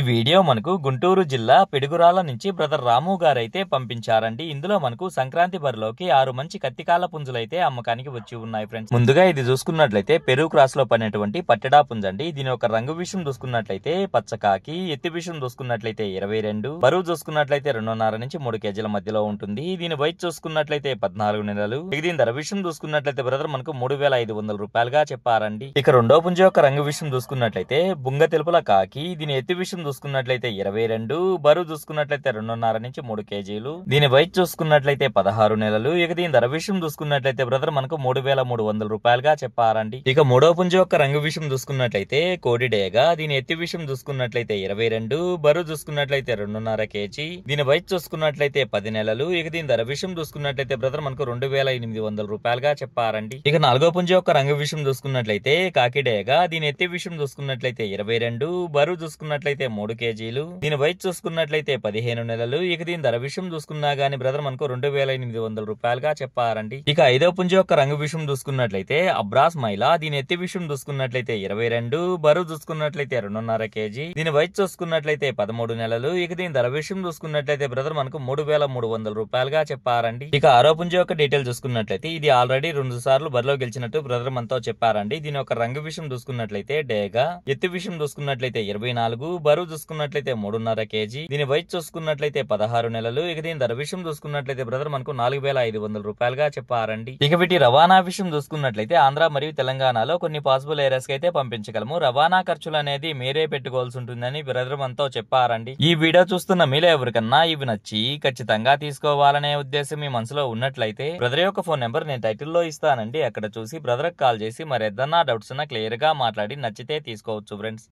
Video మనకు గుంటూరు జిల్లా పిడుగురాల నుంచి బ్రదర్ రాము గారైతే పంపించారండి. ఇందులో మనకు సంక్రాంతి బరిలోకి 6 మంచి కత్తికాల పుంజులైతే అమ్మకానికి వచ్చి ఉన్నాయి ఫ్రెండ్స్. ముందుగా ఇది చూసుకున్నట్లయితే పెరుగు క్రాస్ లో పడినటువంటి పట్టెడా పుంజండి. దీని యొక్క రంగు విషయం చూసుకున్నట్లయితే పచ్చకాకి, ఎత్తి విషయం చూసుకున్నట్లయితే 22, బరువు చూసుకున్నట్లయితే 2.5 నుంచి 3 కేజీల మధ్యలో ఉంటుంది. దీని వయసు చూసుకున్నట్లయితే 14 నెలలు. దీని ధర విషయం చూసుకున్నట్లయితే బ్రదర్ మనకు 3,500 రూపాయలుగా చెప్పారండి. ఇక రెండో పుంజ యొక్క రంగు విషయం చూసుకున్నట్లయితే బుంగ తెలుపుల కాకి. దీని ఎత్తి విషయం చూసుకున్నట్లయితే 22, బరువు చూసుకున్నట్లయితే 2.5 నుంచి 3 కేజీలు. దీని వయసు చూసుకున్నట్లయితే 16 నెలలు. ఇక దీని ధర విషయం చూసుకున్నట్లయితే బ్రదర్ మనకు 3,300 రూపాయలుగా చెప్పారండి. ఇక మూడో పుంజ యొక్క రంగు విషయం చూసుకున్నట్లయితే కోడిడేగా. దీని ఎత్తి విషయం చూసుకున్నట్లయితే 22, బరువు చూసుకున్నట్లయితే 2.5 కేజీ. దీని వయసు చూసుకున్నట్లయితే 10 నెలలు. ఇక దీని ధర విషయం చూసుకున్నట్లయితే బ్రదర్ మనకు 2,800 రూపాయలుగా చెప్పారండి. ఇక నాలుగో పుంజ యొక్క రంగు విషయం చూసుకున్నట్లయితే కాకిడేగా. దీని ఎత్తి విషయం చూసుకున్నట్లయితే 22, బరువు చూసుకున్నట్లయితే 3 కేజీలు. దీని వయసు చూసుకున్నట్లయితే 15 నెలలు. ఇక దీని ధర విషయం చూసుకున్నా గానీ బ్రదర్ మనకు 2,800 రూపాయలుగా చెప్పారండి. ఇక ఐదో పుంజ యొక్క రంగు విషయం చూసుకున్నట్లయితే అబ్రాస్ మైలా. దీని ఎత్తి విషయం చూసుకున్నట్లయితే 22, బరువు చూసుకున్నట్లయితే 2.5 కేజీ. దీని వయసు చూసుకున్నట్లయితే 13 నెలలు. ఇక దీని ధర విషయం చూసుకున్నట్లయితే బ్రదర్ మనకు 3,300 రూపాయలుగా చెప్పారండి. ఇక ఆరో పుంజ యొక్క డీటెయిల్ చూసుకున్నట్లయితే ఇది ఆల్రెడీ 2 సార్లు బరిలో గెలిచినట్టు బ్రదర్ మనతో చెప్పారండి. దీని యొక్క రంగు విషయం చూసుకున్నట్లయితే డేగా. ఎత్తి విషయం చూసుకున్నట్లయితే 24, బరువు చూసుకున్నట్లయితే 3.5 కేజీ. దీని వయసు చూసుకున్నట్లయితే 16 నెలలు. ఇక దీని ధర విషయం చూసుకున్నట్లయితే బ్రదర్ మనకు 4,500 రూపాయలుగా చెప్పారండి. ఇక వీటి రవాణా విషయం చూసుకున్నట్లయితే ఆంధ్ర మరియు తెలంగాణలో కొన్ని పాసిబుల్ ఏరియాస్ కి అయితే పంపించగలము. రవాణా ఖర్చులు అనేది మీరే పెట్టుకోవాల్సి ఉంటుందని బ్రదర్ మనతో చెప్పారండి. ఈ వీడియో చూస్తున్న మీలో ఎవరికన్నా ఇవి నచ్చి ఖచ్చితంగా తీసుకోవాలనే ఉద్దేశం మీ మనసులో ఉన్నట్లయితే బ్రదర్ యొక్క ఫోన్ నెంబర్ నేను టైటిల్ లో ఇస్తానండి. అక్కడ చూసి బ్రదర్ కాల్ చేసి మరి ఏదన్నా డౌట్స్ ఉన్నా క్లియర్ గా మాట్లాడి నచ్చితే తీసుకోవచ్చు ఫ్రెండ్స్.